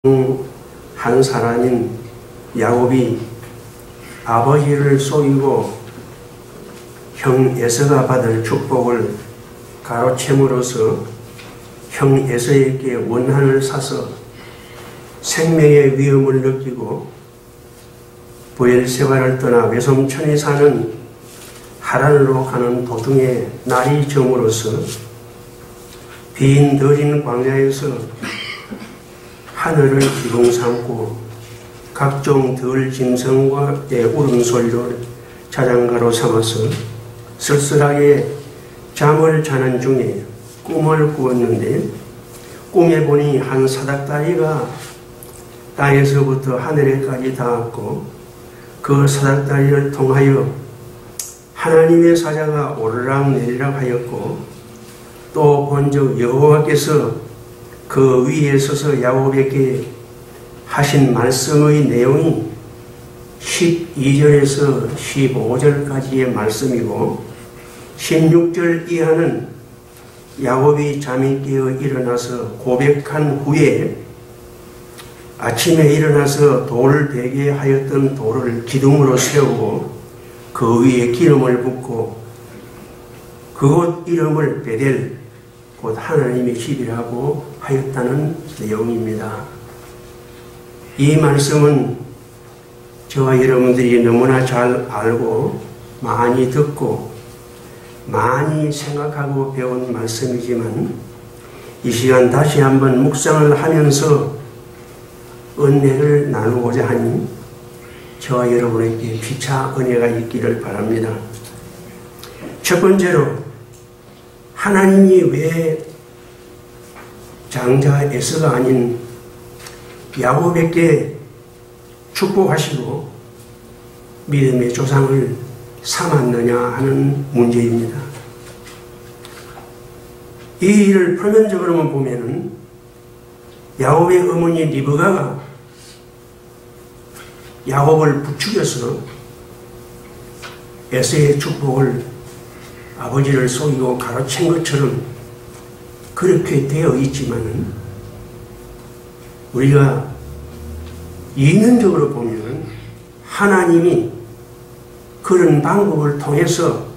한 사람인 야곱이 아버지를 속이고 형 에서가 받을 축복을 가로챈으로써 형 에서에게 원한을 사서 생명의 위험을 느끼고 부엘세바를 떠나 외손촌에 사는 하란으로 가는 도중에 날이 저물어서 빈 더린 광야에서 하늘을 기둥 삼고 각종 들 짐승과의 울음소리를 자장가로 삼아서 쓸쓸하게 잠을 자는 중에 꿈을 꾸었는데 꿈에 보니 한 사닥다리가 땅에서부터 하늘에까지 닿았고 그 사닥다리를 통하여 하나님의 사자가 오르락내리락 하였고 또 본즉 여호와께서 그 위에 서서 야곱에게 하신 말씀의 내용이 12절에서 15절까지의 말씀이고 16절 이하는 야곱이 잠이 깨어 일어나서 고백한 후에 아침에 일어나서 돌을 베게 하였던 돌을 기둥으로 세우고 그 위에 기름을 붓고 그곳 이름을 베델 곧 하나님의 집이라고 하였다는 내용입니다. 이 말씀은 저와 여러분들이 너무나 잘 알고 많이 듣고 많이 생각하고 배운 말씀이지만 이 시간 다시 한번 묵상을 하면서 은혜를 나누고자 하니 저와 여러분에게 피차 은혜가 있기를 바랍니다. 첫 번째로 하나님이 왜 장자 에서가 아닌 야곱에게 축복하시고 믿음의 조상을 삼았느냐 하는 문제입니다. 이 일을 표면적으로만 보면은 야곱의 어머니 리브가가 야곱을 부추겨서 에서의 축복을 아버지를 속이고 가로챈 것처럼 그렇게 되어 있지만은 우리가 이면적으로 보면은 하나님이 그런 방법을 통해서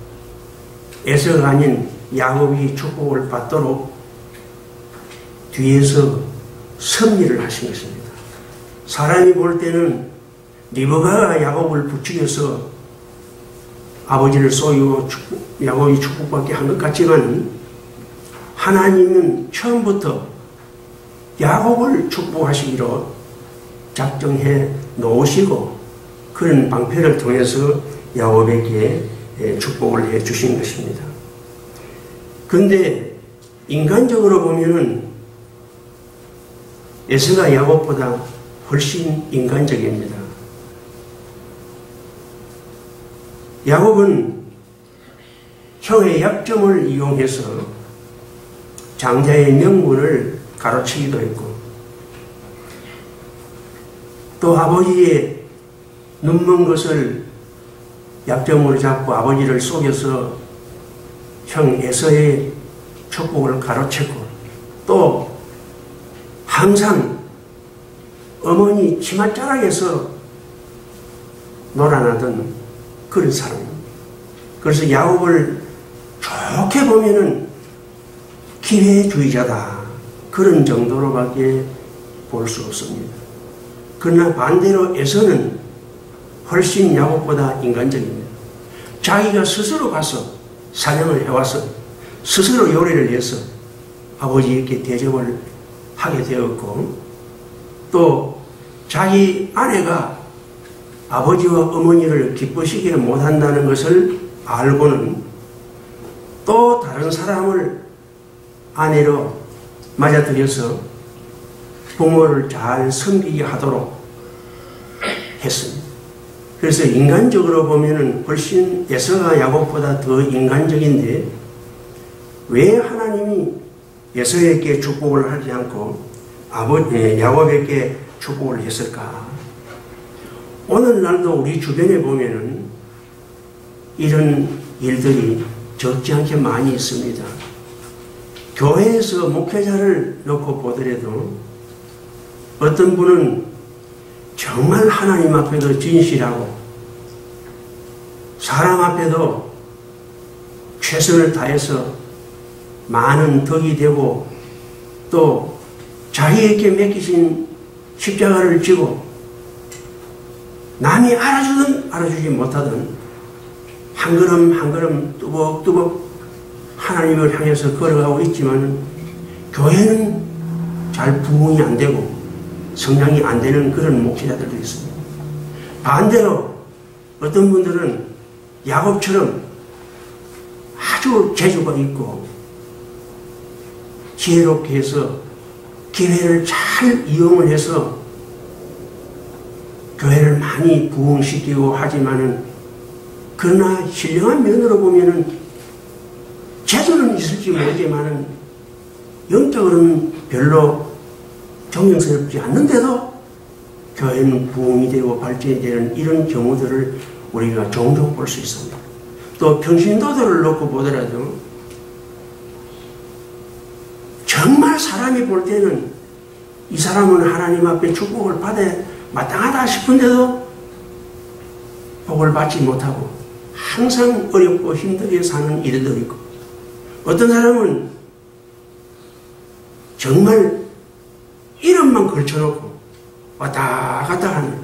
에서가 아닌 야곱이 축복을 받도록 뒤에서 섭리를 하신 것입니다. 사람이 볼 때는 리브가가 야곱을 부추겨서 아버지를 속이고 야곱이 축복받게 한 것 같지만 하나님은 처음부터 야곱을 축복하시기로 작정해 놓으시고 그런 방패를 통해서 야곱에게 축복을 해 주신 것입니다. 그런데 인간적으로 보면은 에서가 야곱보다 훨씬 인간적입니다. 야곱은 형의 약점을 이용해서 장자의 명분을 가로치기도 했고 또 아버지의 눈먼 것을 약점으로 잡고 아버지를 속여서 형 에서의 축복을 가로챘고 또 항상 어머니 치맛자락에서 놀아나던 그런 사람입니다. 그래서 야곱을 좋게 보면은 기회주의자다 그런 정도로밖에 볼 수 없습니다. 그러나 반대로 에서는 훨씬 야곱보다 인간적입니다. 자기가 스스로 가서 사냥을 해와서 스스로 요리를 해서 아버지에게 대접을 하게 되었고 또 자기 아내가 아버지와 어머니를 기쁘시게 못한다는 것을 알고는 또 다른 사람을 아내로 맞아들여서 부모를 잘 섬기게 하도록 했습니다. 그래서 인간적으로 보면은 훨씬 에서가 야곱보다 더 인간적인데 왜 하나님이 에서에게 축복을 하지 않고 야곱에게 축복을 했을까? 오늘날도 우리 주변에 보면은 이런 일들이 적지 않게 많이 있습니다. 교회에서 목회자를 놓고 보더라도 어떤 분은 정말 하나님 앞에도 진실하고 사람 앞에도 최선을 다해서 많은 덕이 되고 또 자기에게 맡기신 십자가를 지고 남이 알아주든 알아주지 못하든 한 걸음 한 걸음 뚜벅뚜벅 하나님을 향해서 걸어가고 있지만 교회는 잘 부흥이 안 되고 성장이 안 되는 그런 목회자들도 있습니다. 반대로 어떤 분들은 야곱처럼 아주 재주가 있고 지혜롭게 해서 기회를 잘 이용을 해서 교회를 많이 부흥시키고 하지만은 그러나 신령한 면으로 보면은 재주는 있을지 모르지만은 영적으로는 별로 정성스럽지 않는데도 교회는 부흥이 되고 발전이 되는 이런 경우들을 우리가 종종 볼 수 있습니다. 또 평신도들을 놓고 보더라도 정말 사람이 볼 때는 이 사람은 하나님 앞에 축복을 받아야 마땅하다 싶은데도 복을 받지 못하고 항상 어렵고 힘들게 사는 일들이 있고 어떤 사람은 정말 이름만 걸쳐놓고 왔다 갔다 하는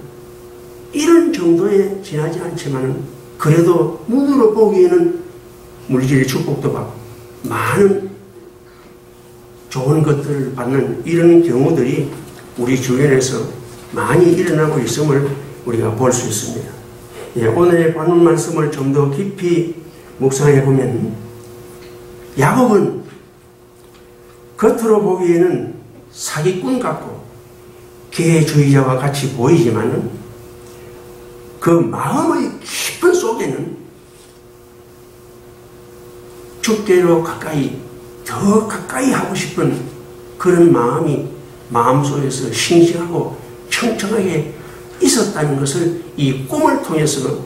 이런 정도에 지나지 않지만 그래도 눈으로 보기에는 물질 축복도 받고 많은 좋은 것들을 받는 이런 경우들이 우리 주변에서 많이 일어나고 있음을 우리가 볼 수 있습니다. 예, 오늘의 본문 말씀을 좀 더 깊이 묵상해 보면 야곱은 겉으로 보기에는 사기꾼 같고 기회주의자와 같이 보이지만 그 마음의 깊은 속에는 주께로 더 가까이 하고 싶은 그런 마음이 마음속에서 싱싱하고 청청하게 있었다는 것을 이 꿈을 통해서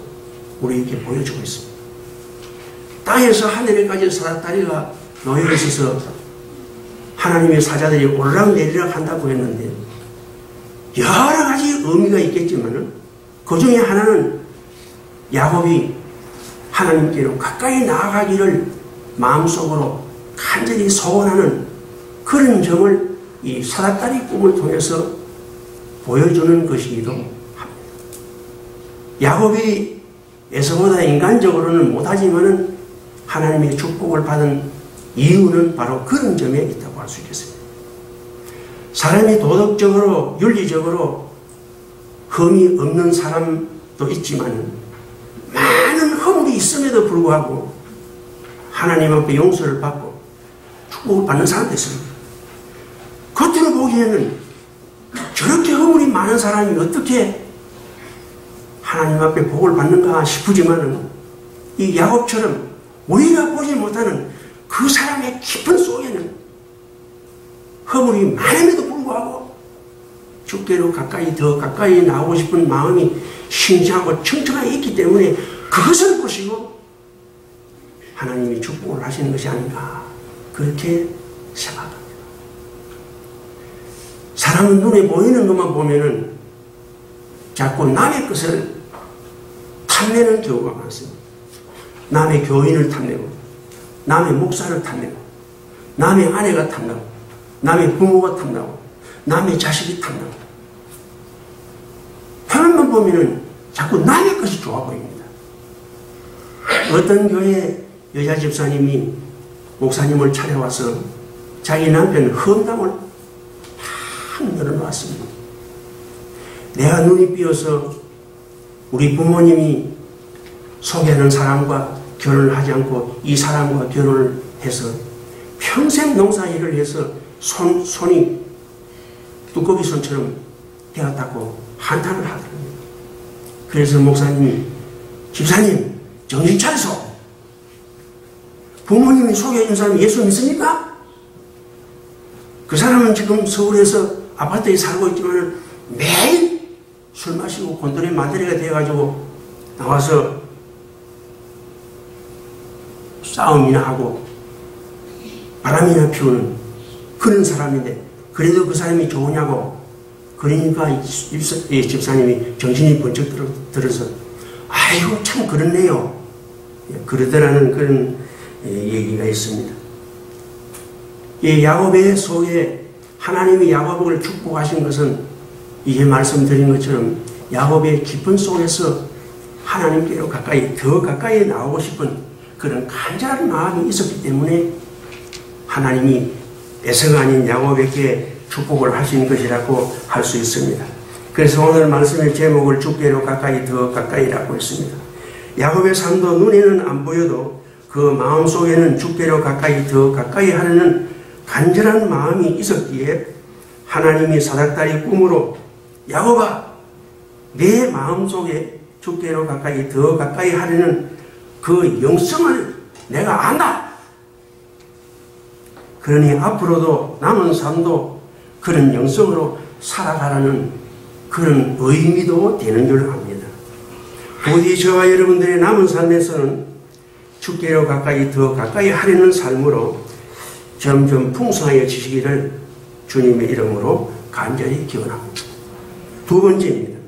우리에게 보여주고 있습니다. 땅에서 하늘에까지 사닥다리가 놓여 있어서 하나님의 사자들이 오르락내리락 한다고 했는데 여러 가지 의미가 있겠지만 그 중에 하나는 야곱이 하나님께로 가까이 나아가기를 마음속으로 간절히 소원하는 그런 점을 이 사닥다리 꿈을 통해서 보여주는 것이기도 합니다. 야곱이 에서보다 인간적으로는 못하지만 하나님의 축복을 받은 이유는 바로 그런 점에 있다고 할 수 있겠습니다. 사람이 도덕적으로 윤리적으로 흠이 없는 사람도 있지만 많은 허물이 있음에도 불구하고 하나님 앞에 용서를 받고 축복을 받는 사람도 있습니다. 겉으로 보기에는 저렇게 허물이 많은 사람이 어떻게 하나님 앞에 복을 받는가 싶으지만은 이 야곱처럼 우리가 보지 못하는 그 사람의 깊은 속에는 허물이 많음에도 불구하고 주께로 더 가까이 나오고 싶은 마음이 신중하고 청청하게 있기 때문에 그것을 보시고 하나님이 축복을 하시는 것이 아닌가 그렇게 생각합니다. 사람은 눈에 보이는 것만 보면은 자꾸 남의 것을 탐내는 경우가 많습니다. 남의 교인을 탐내고 남의 목사를 탐내고 남의 아내가 탐나고 남의 부모가 탐나고 남의 자식이 탐나고 표면만 보면은 자꾸 남의 것이 좋아 보입니다. 어떤 교회 여자 집사님이 목사님을 찾아와서 자기 남편 험담을 팍 늘어놓았습니다. 내가 눈이 삐어서 우리 부모님이 소개하는 사람과 결혼을 하지 않고 이 사람과 결혼을 해서 평생 농사일을 해서 손이 두꺼비 손처럼 되었다고 한탄을 하더군요. 그래서 목사님이 집사님 정신 차리소. 부모님이 소개해준 사람이 예수 믿습니까? 그 사람은 지금 서울에서 아파트에 살고 있지만 매일 술 마시고 곤돈에 만들이가 되어가지고 나와서 싸움이나 하고 바람이나 피우는 그런 사람인데 그래도 그 사람이 좋으냐고 그러니까 이 집사님이 정신이 번쩍 들어서 아이고 참 그렇네요. 그러더라는 그런 얘기가 있습니다. 이 야곱의 속에 하나님이 야곱을 축복하신 것은 이제 말씀드린 것처럼 야곱의 깊은 속에서 하나님께로 더 가까이 나오고 싶은 그런 간절한 마음이 있었기 때문에 하나님이 에서가 아닌 야곱에게 축복을 하신 것이라고 할 수 있습니다. 그래서 오늘 말씀의 제목을 주께로 더 가까이라고 했습니다. 야곱의 삶도 눈에는 안 보여도 그 마음속에는 주께로 더 가까이 하려는 간절한 마음이 있었기에 하나님이 사닥다리 꿈으로 야곱아 내 마음속에 주께로 더 가까이 하려는 그 영성을 내가 안다. 그러니 앞으로도 남은 삶도 그런 영성으로 살아가라는 그런 의미도 되는 줄 압니다. 부디 저와 여러분들의 남은 삶에서는 주께로 더 가까이 하려는 삶으로 점점 풍성해지시기를 주님의 이름으로 간절히 기원합니다. 두 번째입니다.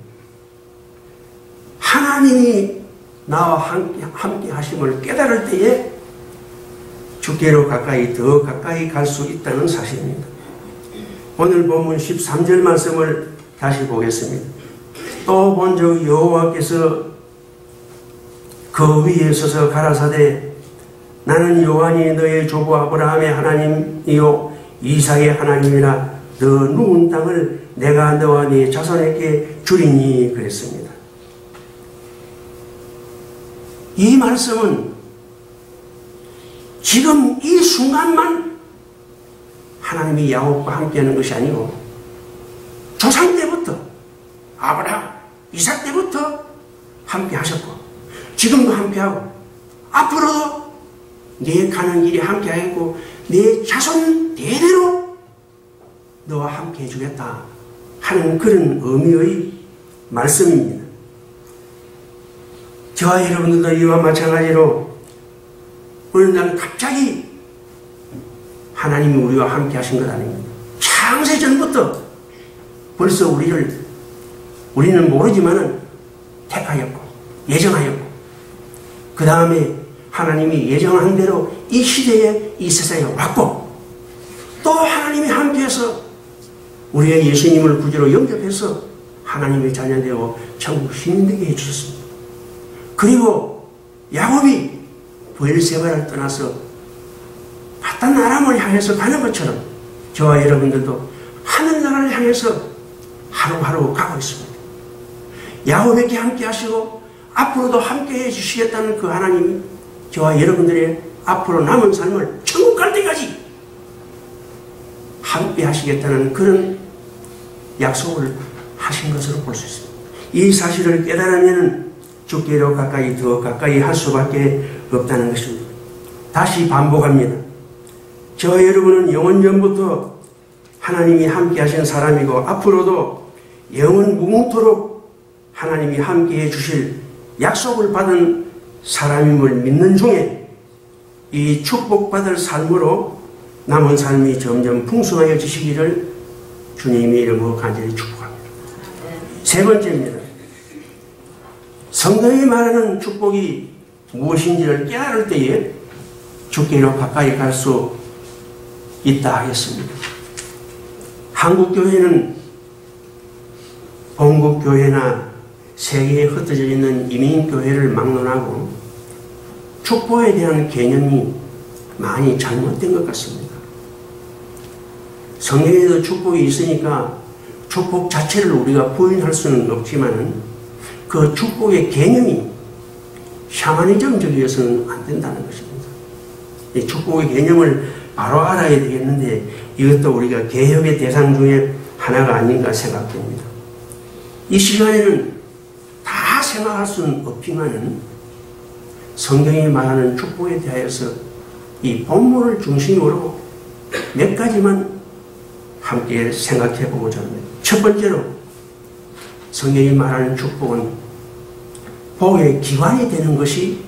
하나님이 나와 함께 하심을 깨달을 때에 주께로 더 가까이 갈 수 있다는 사실입니다. 오늘 본문 13절 말씀을 다시 보겠습니다. 또 본즉 여호와께서 그 위에 서서 가라사대 나는 여호와니 너의 조부 아브라함의 하나님이요 이삭의 하나님이라 너 누운 땅을 내가 너와 네 자손에게 주리니 그랬습니다. 이 말씀은 지금 이 순간만 하나님이 야곱과 함께하는 것이 아니고 조상 때부터 아브라함, 이삭 때부터 함께하셨고 지금도 함께하고 앞으로도 네 가는 길이 함께하겠고 네 자손 대대로 너와 함께해 주겠다 하는 그런 의미의 말씀입니다. 저와 여러분들도 이와 마찬가지로 어느 날 갑자기 하나님이 우리와 함께 하신 것 아닙니다. 창세전부터 벌써 우리는 모르지만은 택하였고 예정하였고 그 다음에 하나님이 예정한 대로 이 시대에 이 세상에 왔고 또 하나님이 함께해서 우리의 예수님을 구주로 영접해서 하나님의 자녀되어 천국 시민되게 해주셨습니다. 그리고 야곱이 브엘세바를 떠나서 바단 아람을 향해서 가는 것처럼 저와 여러분들도 하늘나라를 향해서 하루하루 가고 있습니다. 야곱에게 함께 하시고 앞으로도 함께 해주시겠다는 그 하나님이 저와 여러분들의 앞으로 남은 삶을 천국 갈 때까지 함께 하시겠다는 그런 약속을 하신 것으로 볼 수 있습니다. 이 사실을 깨달으면 주께로 더 가까이 할 수밖에 없다는 것입니다. 다시 반복합니다. 저와 여러분은 영원전부터 하나님이 함께 하신 사람이고 앞으로도 영원 무궁토록 하나님이 함께 해주실 약속을 받은 사람임을 믿는 중에 이 축복받을 삶으로 남은 삶이 점점 풍성해지시기를 주님의 이름으로 간절히 축복합니다. 세 번째입니다. 성경이 말하는 축복이 무엇인지를 깨달을 때에 주께로 가까이 갈 수 있다 하겠습니다. 한국교회는 본국교회나 세계에 흩어져 있는 이민교회를 막론하고 축복에 대한 개념이 많이 잘못된 것 같습니다. 성경에도 축복이 있으니까 축복 자체를 우리가 부인할 수는 없지만 그 축복의 개념이 샤머니즘적이어서는 안 된다는 것입니다. 이 축복의 개념을 바로 알아야 되겠는데 이것도 우리가 개혁의 대상 중에 하나가 아닌가 생각됩니다. 이 시간에는 다 생각할 수는 없지만은 성경이 말하는 축복에 대하여서 이 본문을 중심으로 몇 가지만 함께 생각해 보고자 합니다. 첫 번째로 성경이 말하는 축복은 복의 기반이 되는 것이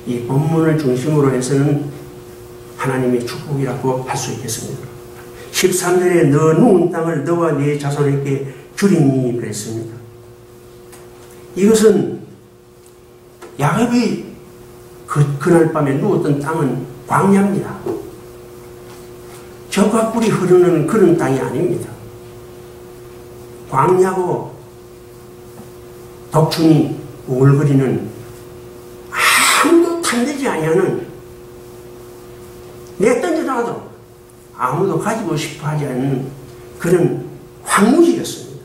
이 본문을 중심으로 해서는 하나님의 축복이라고 할 수 있겠습니다. 13절에 너 누운 땅을 너와 네 자손에게 주리니 그랬습니다. 이것은 야곱이 그날 밤에 누웠던 땅은 광야입니다. 젖과 꿀이 흐르는 그런 땅이 아닙니다. 광야고 독충이 우글거리는 아무도 탐내지 아니하는 내 던져놔도 아무도 가지고 싶어 하지 않는 그런 황무지였습니다.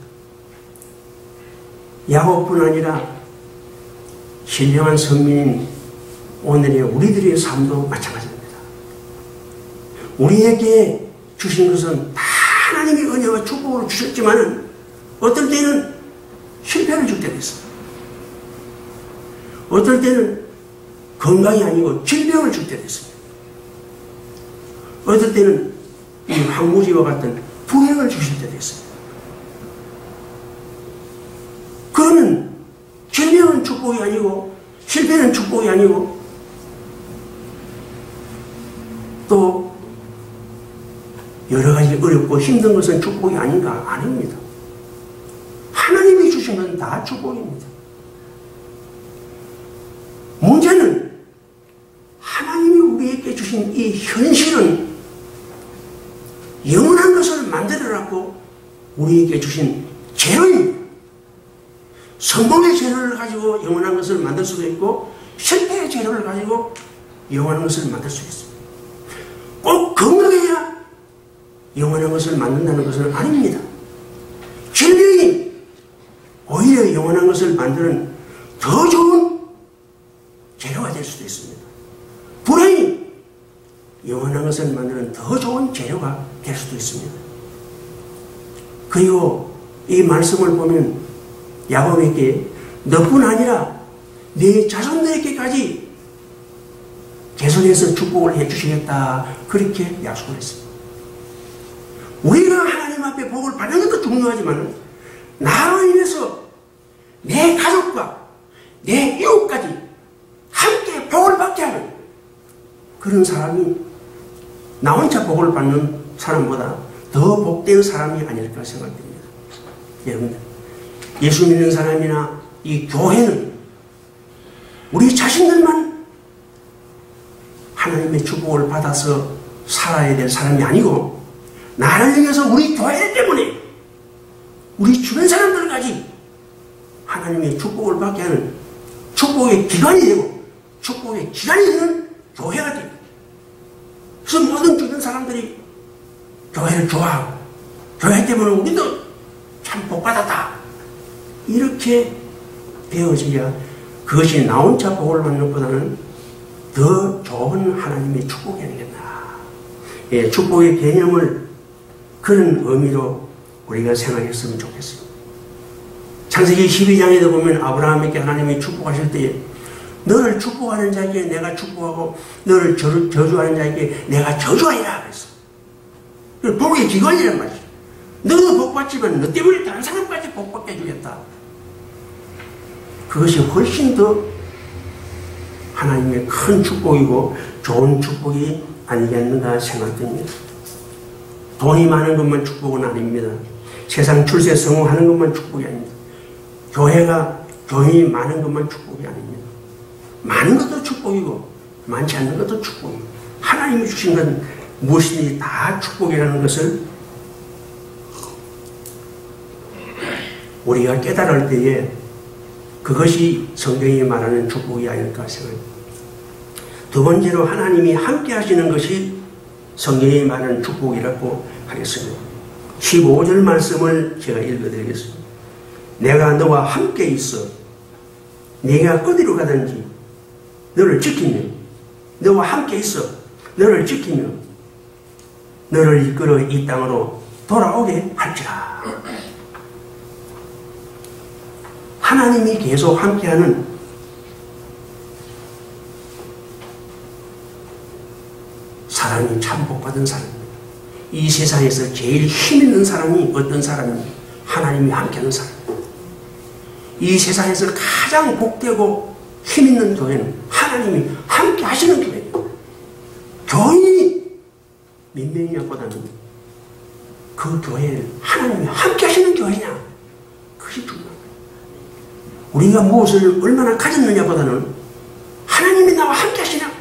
야곱뿐 아니라 신령한 선민인 오늘의 우리들의 삶도 마찬가지입니다. 우리에게 주신 것은 다 하나님의 은혜와 축복으로 주셨지만 어떨 때는 실패를 줄 때도 있습니다. 어떨 때는 건강이 아니고 질병을 줄 때도 있습니다. 어떨 때는 이 황무지와 같은 불행을 주실 때도 있습니다. 그러면 질병은 축복이 아니고 실패는 축복이 아니고 또 여러 가지 어렵고 힘든 것은 축복이 아닌가? 아닙니다. 하나님이 주신 건 다 축복입니다. 문제는 하나님이 우리에게 주신 이 현실은 영원한 것을 만들어라고 우리에게 주신 재료입니다. 성공의 재료를 가지고 영원한 것을 만들 수도 있고 실패의 재료를 가지고 영원한 것을 만들 수 있습니다. 꼭 건강해야 영원한 것을 만든다는 것은 아닙니다. 질병이 오히려 영원한 것을 만드는 더 좋은 재료가 될 수도 있습니다. 불행이 영원한 것을 만드는 더 좋은 재료가 될 수도 있습니다. 그리고 이 말씀을 보면 야곱에게 너뿐 아니라 네 자손들에게까지 개선해서 축복을 해주시겠다 그렇게 약속을 했습니다. 우리가 하나님 앞에 복을 받는 것도 중요하지만 나로 인해서 내 가족과 내 이웃까지 함께 복을 받게 하는 그런 사람이 나 혼자 복을 받는 사람보다 더 복된 사람이 아닐까 생각됩니다. 여러분들, 예수 믿는 사람이나 이 교회는 우리 자신들만 하나님의 축복을 받아서 살아야 될 사람이 아니고 나를 위해서 우리 교회 때문에 우리 주변 사람들까지 하나님의 축복을 받게 하는 축복의 기관이 되고 축복의 기관이 되는 교회가 됩니다. 그래서 모든 주변 사람들이 교회를 좋아하고 교회 때문에 우리도 참 복받았다 이렇게 되어져야 그것이 나 혼자 복을 받는 것보다는 더 좋은 하나님의 축복이 아니겠나. 예, 축복의 개념을 그런 의미로 우리가 생각했으면 좋겠습니다. 창세기 12장에도 보면 아브라함에게 하나님이 축복하실 때에 너를 축복하는 자에게 내가 축복하고 너를 저주하는 자에게 내가 저주하리라 그랬어. 복의 기관이란 말이죠. 너도 복받지만 너 때문에 다른 사람까지 복받게 해주겠다. 그것이 훨씬 더 하나님의 큰 축복이고 좋은 축복이 아니겠는가 생각됩니다. 돈이 많은 것만 축복은 아닙니다. 세상 출세 성공하는 것만 축복이 아닙니다. 교인이 많은 것만 축복이 아닙니다. 많은 것도 축복이고 많지 않는 것도 축복입니다. 하나님이 주신 건 무엇이든지 다 축복이라는 것을 우리가 깨달을 때에 그것이 성경이 말하는 축복이 아닐까 생각합니다. 두 번째로 하나님이 함께 하시는 것이 성경이 말하는 축복이라고 하겠습니다. 15절 말씀을 제가 읽어드리겠습니다. 내가 너와 함께 있어 네가 어디로 가든지 너를 지키며 너와 함께 있어 너를 지키며 너를 이끌어 이 땅으로 돌아오게 할지라. 하나님이 계속 함께하는 사람이 참 복받은 사람입니다. 이 세상에서 제일 힘있는 사람이 어떤 사람입니까? 하나님이 함께하는 사람입니다. 이 세상에서 가장 복되고 힘있는 교회는 하나님이 함께 하시는 교회입니다. 교인이 몇 명이냐보다는 그 교회를 하나님이 함께 하시는 교회냐? 그것이 중요합니다. 우리가 무엇을 얼마나 가졌느냐보다는 하나님이 나와 함께 하시냐?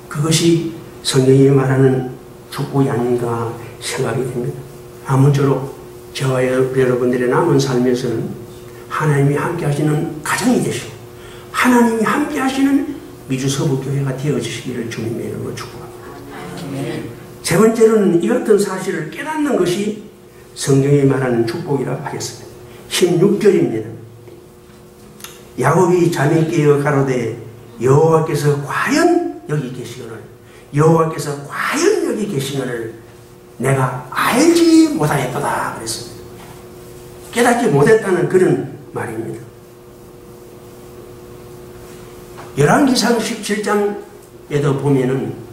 그것이 성경이 말하는 축복이 아닌가 생각이 됩니다. 아무쪼록 저와 여러분들의 남은 삶에서는 하나님이 함께 하시는 가정이 되시고 하나님이 함께 하시는 미주서부교회가 되어주시기를 주님의 이름으로 축복합니다. 세 번째로는 이 어떤 사실을 깨닫는 것이 성경이 말하는 축복이라고 하겠습니다. 16절입니다. 야곱이 잠에 깨어 가로되 여호와께서 과연 여기 계시거늘 여호와께서 과연 여기 계시거늘 내가 알지 못하였도다 그랬습니다. 깨닫지 못했다는 그런 말입니다. 열왕기상 17장에도 보면은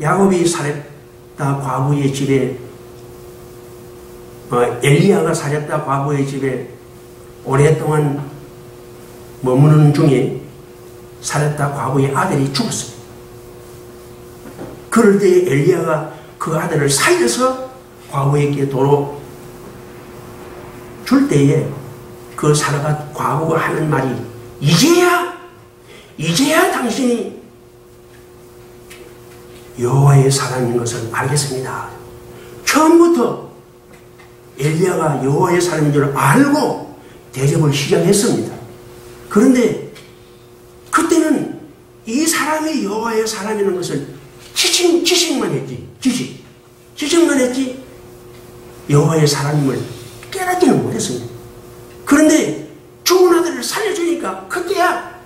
야곱이 사렙다 과부의 집에 엘리야가 사렙다 과부의 집에 오랫동안 머무는 중에 사렙다 과부의 아들이 죽었습니다. 그럴 때 엘리야가 그 아들을 살려서 과부에게 도로 줄 때에 그 사렙다 과부가 하는 말이 이제야 당신이 여호와의 사람인 것을 알겠습니다. 처음부터 엘리야가 여호와의 사람인 줄 알고 대접을 시작했습니다. 그런데 그때는 이 사람이 여호와의 사람이라는 것을 지식만 했지. 지식만 했지 여호와의 사람임을 깨닫지는 못했습니다. 그런데 죽은 아들을 살려주니까 그때야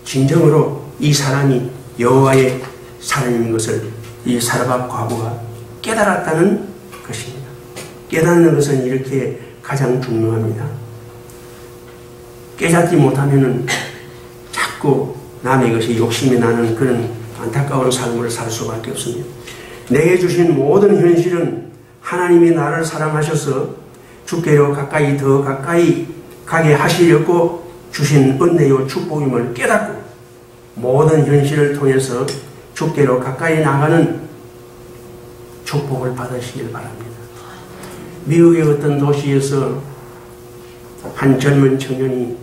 진정으로 이 사람이 여호와의 사람인 것을 이 사르밧 과부가 깨달았다는 것입니다. 깨닫는 것은 이렇게 가장 중요합니다. 깨닫지 못하면은 자꾸 남의 것이 욕심이 나는 그런 안타까운 삶을 살 수밖에 없습니다. 내게 주신 모든 현실은 하나님이 나를 사랑하셔서 주께로 더 가까이 가게 하시려고 주신 은혜요 축복임을 깨닫고 모든 현실을 통해서 주께로 가까이 나가는 축복을 받으시길 바랍니다. 미국의 어떤 도시에서 한 젊은 청년이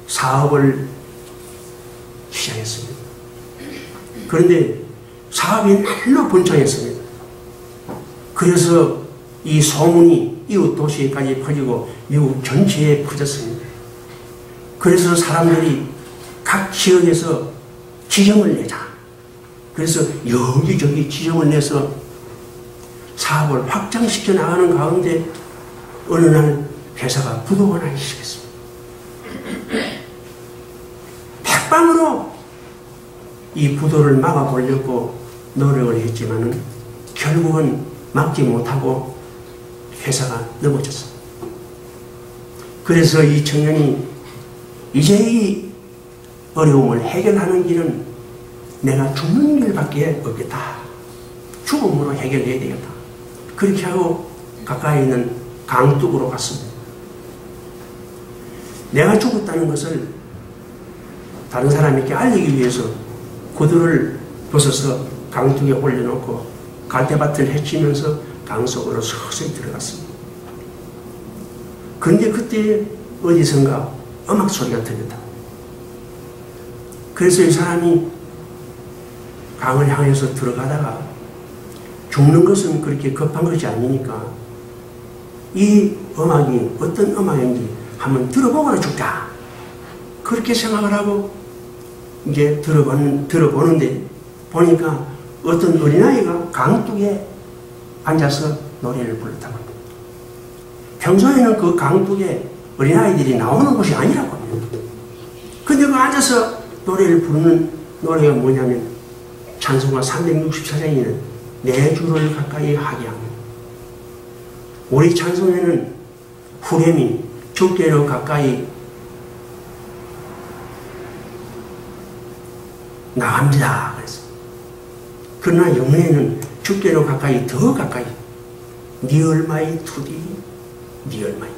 사업을 시작했습니다. 그런데 사업이 날로 번창했습니다. 그래서 이 소문이 이웃 도시에까지 퍼지고 미국 전체에 퍼졌습니다. 그래서 사람들이 각 지역에서 지점을 내자. 그래서 여기저기 지점을 내서 사업을 확장시켜 나가는 가운데 어느 날 회사가 부도가 나기 시작했습니다. 백방으로 이 부도를 막아보려고 노력을 했지만은 결국은 막지 못하고 회사가 넘어졌습니다. 그래서 이 청년이 이제 이 어려움을 해결하는 길은 내가 죽는 길밖에 없겠다. 죽음으로 해결해야 되겠다. 그렇게 하고 가까이 있는 강둑으로 갔습니다. 내가 죽었다는 것을 다른 사람에게 알리기 위해서 구두를 벗어서 강둑에 올려놓고 갈대밭을 헤치면서 강속으로 서서히 들어갔습니다. 그런데 그때 어디선가 음악 소리가 들렸다. 그래서 이 사람이 강을 향해서 들어가다가 죽는 것은 그렇게 급한 것이 아니니까 이 음악이 어떤 음악인지 한번 들어보거나 죽자. 그렇게 생각을 하고 이제 들어보는데 보니까 어떤 어린아이가 강둑에 앉아서 노래를 불렀다고 합니다. 평소에는 그 강둑에 어린아이들이 나오는 곳이 아니라고 합니다. 근데 그 앉아서 노래를 부르는 노래가 뭐냐면 찬송가 364장에는 내 주를 가까이 하게 합니다. 우리 찬송에는 후렴이 주께로 가까이 나갑니다. 그래서 그러나 영혼에는 주께로 가까이 더 가까이 니 얼마이 투디 니 얼마이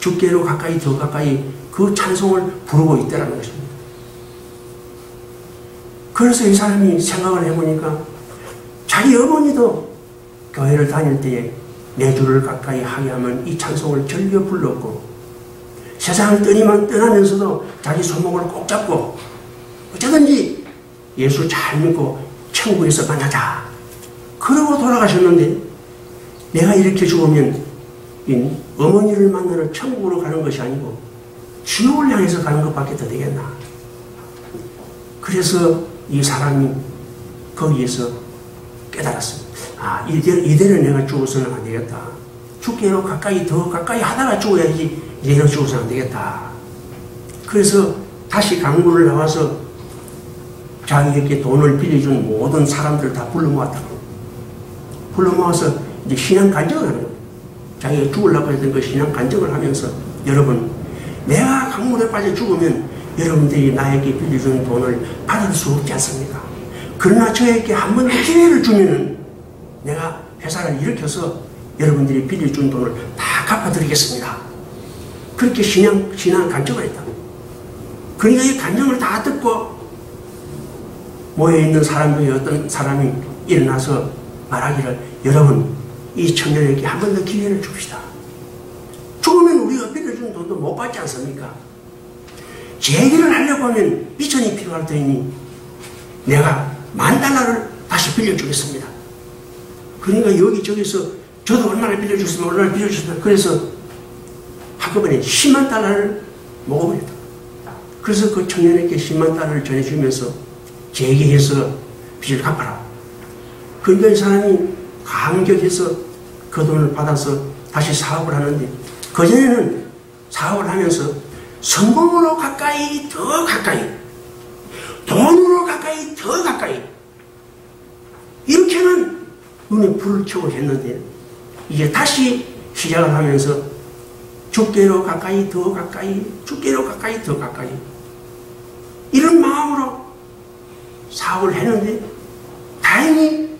주께로 가까이 더 가까이 그 찬송을 부르고 있다는 것입니다. 그래서 이 사람이 생각을 해보니까 자기 어머니도 교회를 다닐 때에 내 주를 가까이 하게 하면 이 찬송을 즐겨 불렀고, 세상을 떠나면서도 자기 손목을 꼭 잡고 어쩌든지 예수 잘 믿고 천국에서 만나자 그러고 돌아가셨는데, 내가 이렇게 죽으면 어머니를 만나러 천국으로 가는 것이 아니고 지옥을 향해서 가는 것밖에 더 되겠나. 그래서 이 사람이 거기에서 깨달았습니다. 아, 이대로 내가 죽어서는 안 되겠다. 죽기로 더 가까이 하다가 죽어야지 이대로 죽어서는 안 되겠다. 그래서 다시 강물을 나와서 자기에게 돈을 빌려준 모든 사람들을 다 불러 모았다고. 불러 모아서 이제 신앙 간증을 하는 거예요. 자기가 죽으려고 했던 그 신앙 간증을 하면서, 여러분, 내가 강물에 빠져 죽으면 여러분들이 나에게 빌려준 돈을 받을 수 없지 않습니까? 그러나 저에게 한 번 더 기회를 주면은 내가 회사를 일으켜서 여러분들이 빌려준 돈을 다 갚아드리겠습니다. 그렇게 신앙 간증을 했다고. 그러니까 이 간증을 다 듣고 모여있는 사람들이 어떤 사람이 일어나서 말하기를, 여러분, 이 청년에게 한 번 더 기회를 줍시다. 죽으면 우리가 빌려준 돈도 못 받지 않습니까? 재기를 하려고 하면 비전이 필요할 테니 내가 $10,000를 다시 빌려주겠습니다. 그러니까 여기저기서 저도 얼마나 빌려주셨으면 그래서 한꺼번에 $100,000를 먹어버렸다. 그래서 그 청년에게 $100,000를 전해주면서 재기해서 빚을 갚아라. 그러니까 이 사람이 감격해서 그 돈을 받아서 다시 사업을 하는데, 그전에는 사업을 하면서 성공으로 가까이 더 가까이, 돈으로 가까이 더 가까이, 이렇게만 눈에 불을 켜고 했는데, 이제 다시 시작을 하면서 주께로 가까이 더 가까이, 주께로 가까이 더 가까이, 이런 마음으로 사업을 했는데, 다행히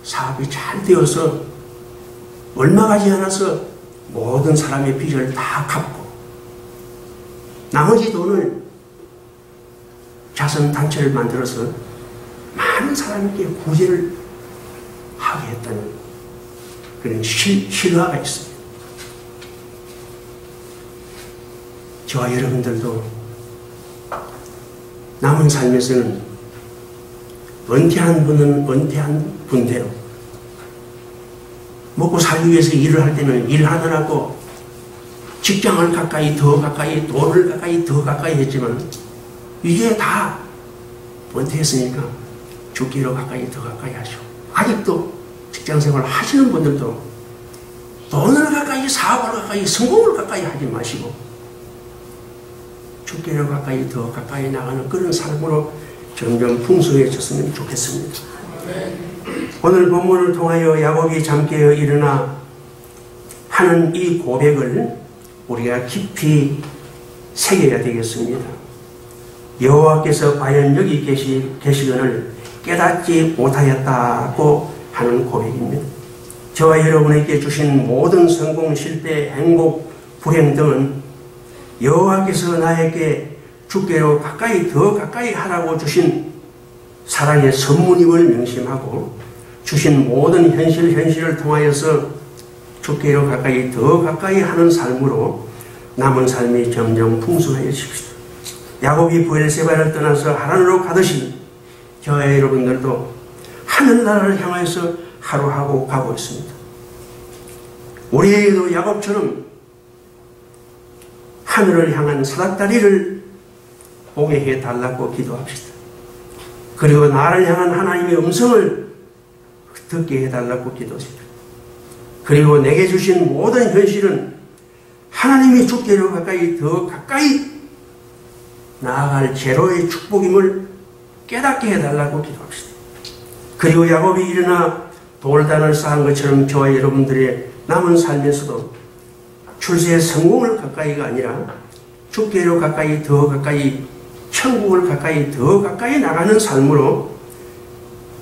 사업이 잘 되어서 얼마 가지 않아서 모든 사람의 빚을 다 갚고, 나머지 돈을 자선단체를 만들어서 많은 사람에게 구제를 하게 했다는 그런 실화가 있습니다. 저와 여러분들도 남은 삶에서는 은퇴한 분은 은퇴한 분대로 먹고 살기 위해서 일을 할 때는 일하느라고 직장을 가까이 더 가까이, 돈을 가까이 더 가까이 했지만, 이제 다 은퇴했으니까 죽기로 가까이 더 가까이 하시고, 아직도 직장생활 하시는 분들도 돈을 가까이, 사업을 가까이, 성공을 가까이 하지 마시고 죽기로 가까이 더 가까이 나가는 그런 삶으로 점점 풍성해졌으면 좋겠습니다. 오늘 본문을 통하여 야곱이 잠 깨어 일어나 하는 이 고백을 우리가 깊이 새겨야 되겠습니다. 여호와께서 과연 여기 계시거늘 깨닫지 못하였다고 하는 고백입니다. 저와 여러분에게 주신 모든 성공, 실패, 행복, 불행 등은 여호와께서 나에게 주께로 가까이 더 가까이 하라고 주신 사랑의 선물임을 명심하고, 주신 모든 현실을 통하여서 주께로 가까이 더 가까이 하는 삶으로 남은 삶이 점점 풍성해집시다. 야곱이 브엘세바를 떠나서 하란으로 가듯이 저와 여러분들도 하늘나라를 향해서 하루하고 가고 있습니다. 우리에게도 야곱처럼 하늘을 향한 사닥다리를 보게 해달라고 기도합시다. 그리고 나를 향한 하나님의 음성을 듣게 해달라고 기도합시다. 그리고 내게 주신 모든 현실은 하나님이 주께로 가까이 더 가까이 나아갈 제로의 축복임을 깨닫게 해달라고 기도합시다. 그리고 야곱이 일어나 돌단을 쌓은 것처럼 저와 여러분들의 남은 삶에서도 출세의 성공을 가까이가 아니라 주께로 가까이 더 가까이, 천국을 가까이 더 가까이 나가는 삶으로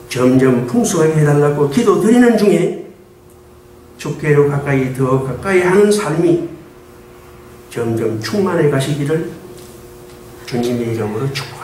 점점 풍성하게 해달라고 기도드리는 중에 주께로 가까이 더 가까이 하는 삶이 점점 충만해 가시기를 주님의 이름으로 축복합니다.